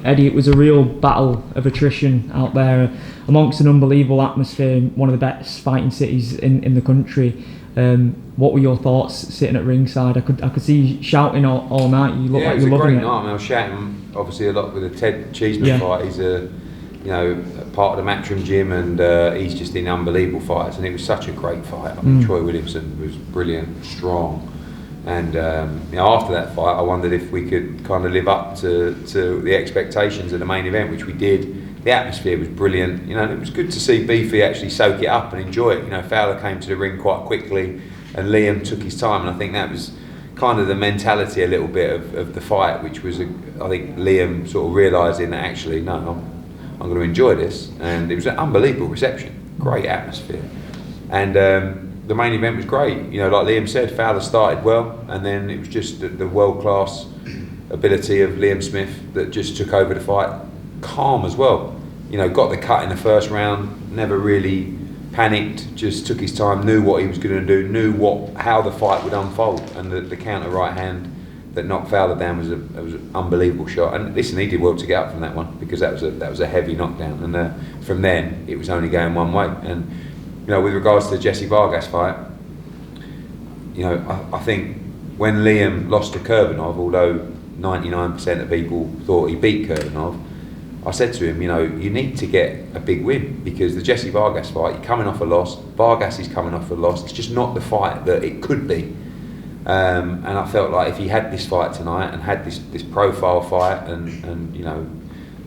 Eddie, it was a real battle of attrition out there amongst an unbelievable atmosphere, one of the best fighting cities in the country. What were your thoughts sitting at ringside? I could see you shouting all night. You look like you're loving it. Yeah, it was a great night. I mean, I was shouting obviously a lot with the Ted Cheeseman fight. He's a part of the Matchroom gym, and he's just in unbelievable fights. And it was such a great fight. I mean, Troy Williamson was brilliant, strong. And after that fight, I wondered if we could kind of live up to the expectations of the main event, which we did. The atmosphere was brilliant, and it was good to see Beefy actually soak it up and enjoy it. Fowler came to the ring quite quickly, and Liam took his time, and I think that was kind of the mentality a little bit of the fight, which was, I think, Liam sort of realising that actually, no, I'm going to enjoy this, and it was an unbelievable reception, great atmosphere, and the main event was great. Like Liam said, Fowler started well, and then it was just the world-class ability of Liam Smith that just took over the fight. Calm as well, got the cut in the first round, never really panicked, just took his time, knew what he was going to do, knew how the fight would unfold, and the counter right hand that knocked Fowler down was an unbelievable shot. And listen, he did well to get up from that one, because that was a heavy knockdown, and from then it was only going one way. And with regards to the Jessie Vargas fight, I think when Liam lost to Kurbanov, although 99% of people thought he beat Kurbanov, I said to him, you need to get a big win, because the Jessie Vargas fight, you're coming off a loss, Vargas is coming off a loss, it's just not the fight that it could be. And I felt like if he had this fight tonight and had this profile fight and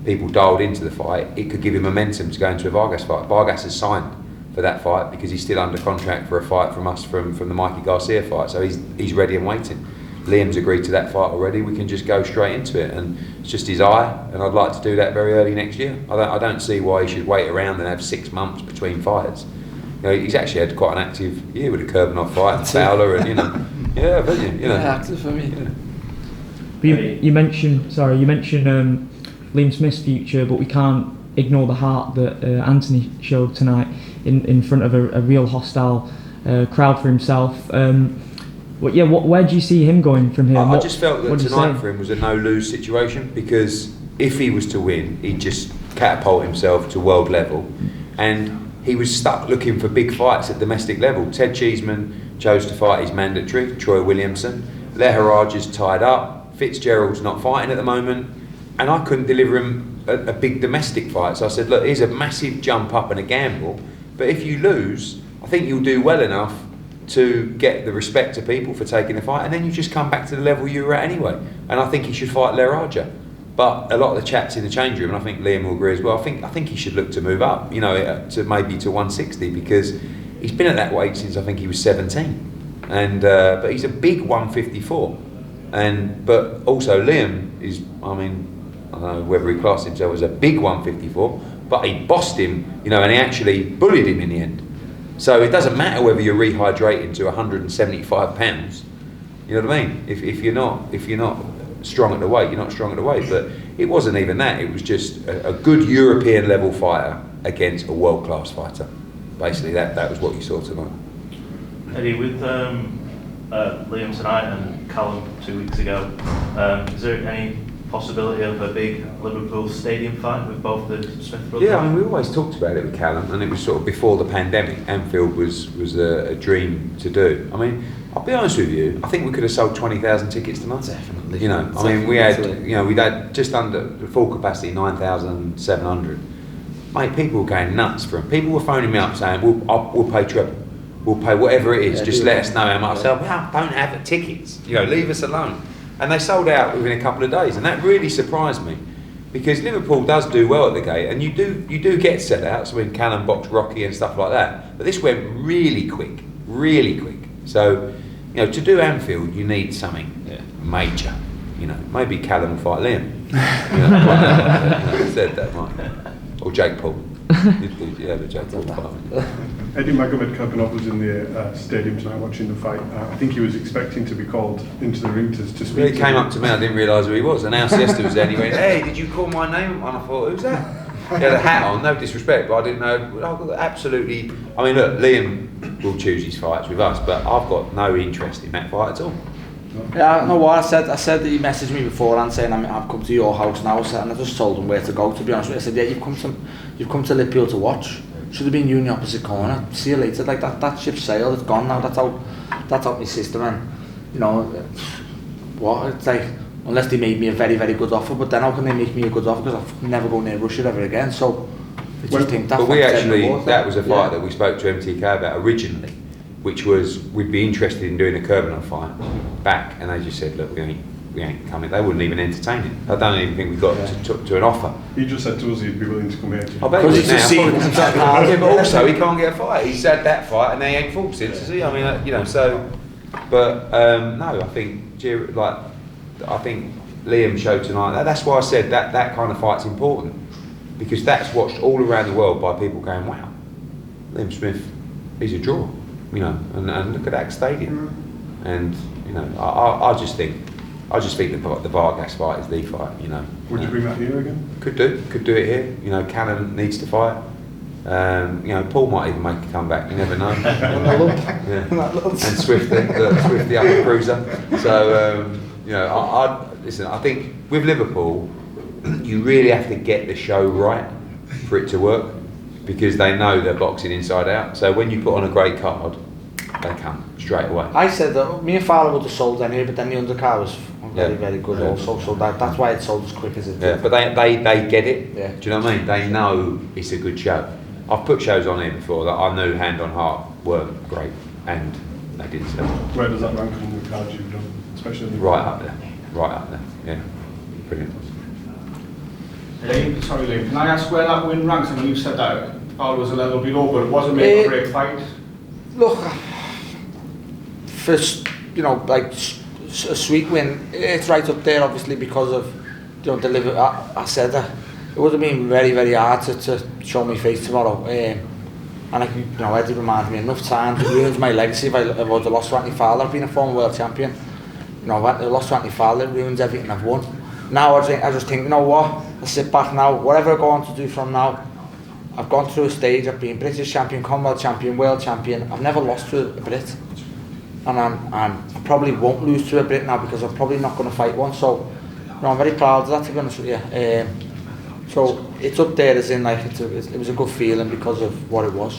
people dialed into the fight, it could give him momentum to go into a Vargas fight. Vargas has signed for that fight because he's still under contract for a fight from us from the Mikey Garcia fight, so he's ready and waiting. Liam's agreed to that fight already. We can just go straight into it, and it's just his eye, and I'd like to do that very early next year. I don't see why he should wait around and have 6 months between fights. He's actually had quite an active year with the Kurbanov fight and Fowler, and active for me. But you mentioned Liam Smith's future, but we can't ignore the heart that Anthony showed tonight in front of a real hostile crowd for himself. Where do you see him going from here? I just felt that tonight for him was a no-lose situation, because if he was to win, he'd just catapult himself to world level, and he was stuck looking for big fights at domestic level. Ted Cheeseman chose to fight his mandatory, Troy Williamson. Leheraj is tied up. Fitzgerald's not fighting at the moment, and I couldn't deliver him a big domestic fight. So I said, look, here's a massive jump up and a gamble, but if you lose, I think you'll do well enough to get the respect of people for taking the fight, and then you just come back to the level you were at anyway. And I think he should fight Leheraj. But a lot of the chats in the change room, and I think Liam will agree as well, I think he should look to move up, to maybe to 160, because he's been at that weight since I think he was 17, and but he's a big 154, but also Liam is, I don't know whether he classed himself as a big 154, but he bossed him, and he actually bullied him in the end. So it doesn't matter whether you're rehydrating to 175 pounds, you know what I mean? If you're not strong at the weight, you're not strong at the weight. But it wasn't even that. It was just a good European level fighter against a world class fighter. Basically, that was what you saw tonight. Eddie, with Liam tonight and Callum 2 weeks ago, is there any possibility of a big Liverpool stadium fight with both the Smith brothers? Yeah, we always talked about it with Callum, and it was sort of before the pandemic. Anfield was a dream to do. I'll be honest with you, I think we could have sold 20,000 tickets tonight. Definitely. We'd had just under the full capacity, 9,700. Mate, people were going nuts for him. People were phoning me up saying, we'll pay treble. We'll pay whatever it is, just let us know how much. I said, don't have the tickets, leave us alone. And they sold out within a couple of days, and that really surprised me, because Liverpool does do well at the gate, and you do get sellouts when Callum boxed Rocky and stuff like that. But this went really quick. So, to do Anfield, you need something major. Maybe Callum will fight Liam. Said that, Mike. Or Jake Paul. The Jake Paul fight. Eddie Magomed-Kurbanov was in the stadium tonight watching the fight. I think he was expecting to be called into the ring to speak. He came up to me, I didn't realise who he was, and Al Siesta was there, and he went, hey, did you call my name? And I thought, who's that? He had a hat on, no disrespect, but I didn't know. Absolutely. Look, Liam will choose his fights with us, but I've got no interest in that fight at all. Yeah, I know what I said that he messaged me beforehand saying I've come to your house now, and I just told him where to go, to be honest with you. I said, yeah, you've come to Liverpool to watch. Should have been you in the opposite corner. See you later. Like that ship's sailed, it's gone now. That's out my system, and you know what, it's like, unless they made me a very, very good offer, but then how can they make me a good offer, because I'll never go near Russia ever again. So I just think that. But we actually, that was a fight that we spoke to MTK about originally, which was we'd be interested in doing a Kerbenov fight back, and they just said, look, we ain't coming. They wouldn't even entertain it. I don't even think we got to an offer. He just said to us he'd be willing to come here. I bet he would now. Yeah, but also he can't get a fight. He's had that fight and they ain't fought since, has he? I mean, you know, so. But no, I think Liam showed tonight. That's why I said that kind of fight's important, because that's watched all around the world by people going, wow, Liam Smith, he's a draw, you know, and look at that stadium, and you know, I just think the Vargas fight is the fight, you know. Would you bring that here again? Could do it here. You know, Cannon needs to fight. You know, Paul might even make a comeback. You never know. And Swift, the upper cruiser. So you know, listen. I think with Liverpool, you really have to get the show right for it to work, because they know they're boxing inside out. So when you put on a great card, they come straight away. I said that me and Fowler would have sold anyway, but then the undercard was very, very good also. So that's why it sold as quick as it did. Yeah, but they get it. Yeah. Do you know what I mean? They know it's a good show. I've put shows on here before that I knew hand on heart weren't great, and they didn't sell. Where does that rank on the cards you've done, especially in the right up there, yeah, brilliant. Sorry, Liam, can I ask where that win ranks? I know you said that Fowler was a level below, but it was a make or break fight. Look, first, you know, like a sweet win, it's right up there obviously because of, you know, I said that it would have been very, very hard to show my face tomorrow, and you know, Eddie reminded me enough times, it ruins my legacy if I would have lost to Anthony Fowler. I've been a former world champion, you know, if I lost to Anthony Fowler, it ruins everything I've won. Now I just think, you know what, I sit back now, whatever I go on to do from now, I've gone through a stage, I've been British champion, Commonwealth champion, world champion, I've never lost to a Brit, and I probably won't lose to a Brit now, because I'm probably not going to fight one. So you know, I'm very proud of that, to be honest with you. So it's up there, as in, like, it was a good feeling because of what it was.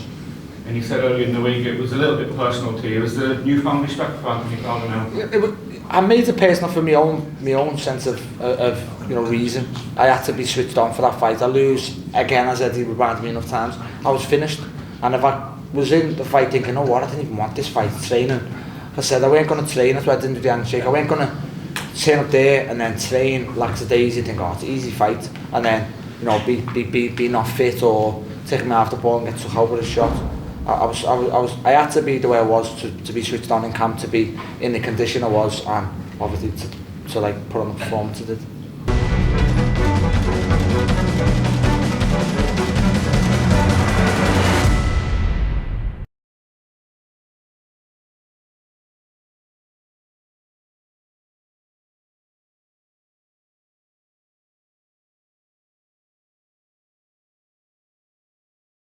And you said earlier in the week it was a little bit personal to you. Is there newfound respect for Anthony Fowler now? I made it personal for my own sense of you know, reason. I had to be switched on for that fight. I lose again, as Eddie reminded me enough times. I was finished, and if I was in the fight thinking, oh what, I didn't even want this fight, training. I said I weren't going to train, that's why I didn't do the handshake. I weren't going to turn up there and then train lackadaisy, think, oh, it's an easy fight, and then, you know, be not fit or take me off the ball and get took out with a shot. I had to be the way I was to be switched on in camp, to be in the condition I was, and obviously to like put on the performance I did.